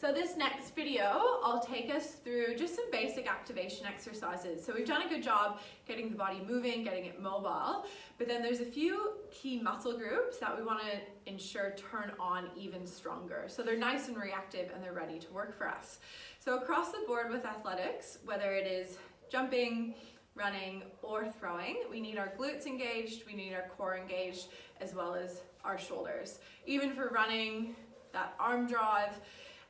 So this next video, I'll take us through just some basic activation exercises. So we've done a good job getting the body moving, getting it mobile, but then there's a few key muscle groups that we want to ensure turn on even stronger. So they're nice and reactive and they're ready to work for us. So across the board with athletics, whether it is jumping, running, or throwing, we need our glutes engaged, we need our core engaged, as well as our shoulders. Even for running, that arm drive,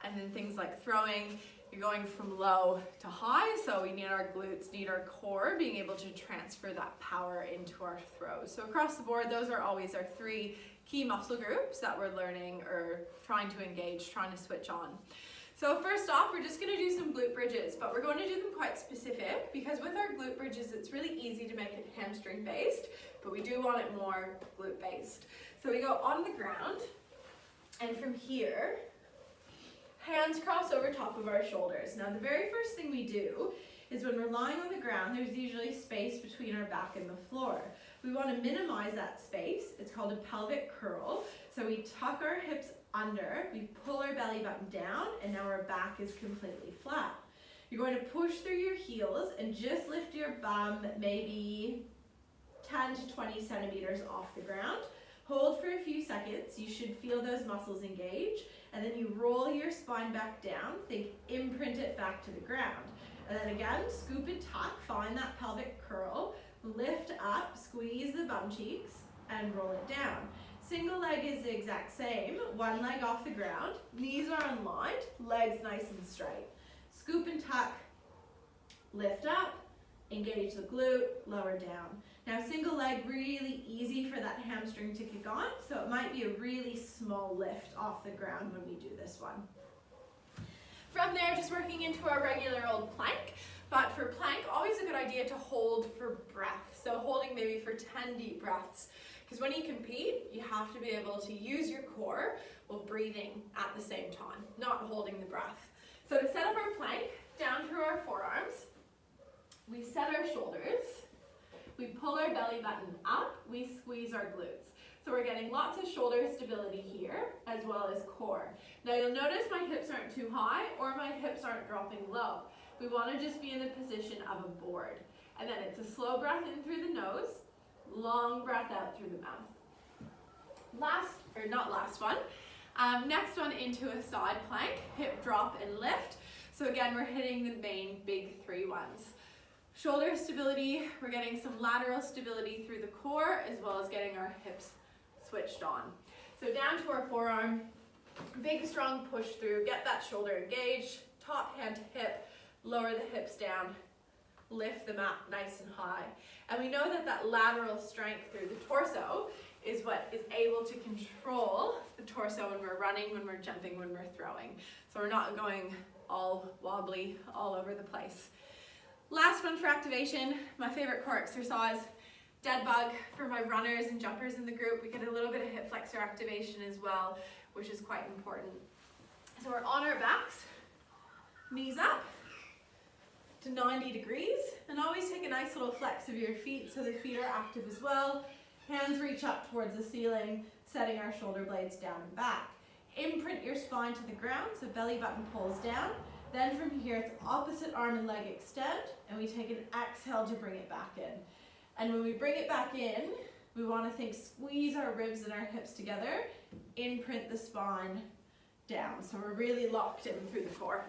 and then things like throwing, you're going from low to high, so we need our glutes, need our core, being able to transfer that power into our throws. So across the board, those are always our three key muscle groups that we're learning or trying to engage, trying to switch on. So first off, we're just gonna do some glute bridges, but we're going to do them quite specific because with our glute bridges, it's really easy to make it hamstring based, but we do want it more glute based. So we go on the ground, and from here, hands cross over top of our shoulders. Now the very first thing we do is when we're lying on the ground, there's usually space between our back and the floor. We want to minimize that space. It's called a pelvic curl. So we tuck our hips under, we pull our belly button down, and now our back is completely flat. You're going to push through your heels and just lift your bum maybe 10 to 20 centimeters off the ground. Hold for a few seconds. You should feel those muscles engage. And then you roll your spine back down, think imprint it back to the ground. And then again, scoop and tuck, find that pelvic curl, lift up, squeeze the bum cheeks, and roll it down. Single leg is the exact same, one leg off the ground, knees are unlined, legs nice and straight. Scoop and tuck, lift up, engage the glute, lower down. Now single leg, really easy for that hamstring to kick on, so it might be a really small lift off the ground when we do this one. From there, just working into our regular old plank, but for plank, always a good idea to hold for breath. So holding maybe for 10 deep breaths, because when you compete, you have to be able to use your core while breathing at the same time, not holding the breath. So to set up our plank, down through our forearms, we set our shoulders, we pull our belly button up, we squeeze our glutes. So we're getting lots of shoulder stability here, as well as core. Now you'll notice my hips aren't too high or my hips aren't dropping low. We want to just be in the position of a board. And then it's a slow breath in through the nose, long breath out through the mouth. Next one into a side plank, hip drop and lift. So again, we're hitting the main big three ones. Shoulder stability, we're getting some lateral stability through the core as well as getting our hips switched on. So down to our forearm, big strong push through, get that shoulder engaged, top hand to hip, lower the hips down, lift them up nice and high. And we know that that lateral strength through the torso is what is able to control the torso when we're running, when we're jumping, when we're throwing. So we're not going all wobbly all over the place. Last one for activation, my favorite core exercise, dead bug for my runners and jumpers in the group. We get a little bit of hip flexor activation as well, which is quite important. So we're on our backs, knees up to 90 degrees, and always take a nice little flex of your feet so the feet are active as well. Hands reach up towards the ceiling, setting our shoulder blades down and back. Imprint your spine to the ground, so belly button pulls down. Then from here, it's opposite arm and leg extend, and we take an exhale to bring it back in. And when we bring it back in, we want to think squeeze our ribs and our hips together, imprint the spine down. So we're really locked in through the core.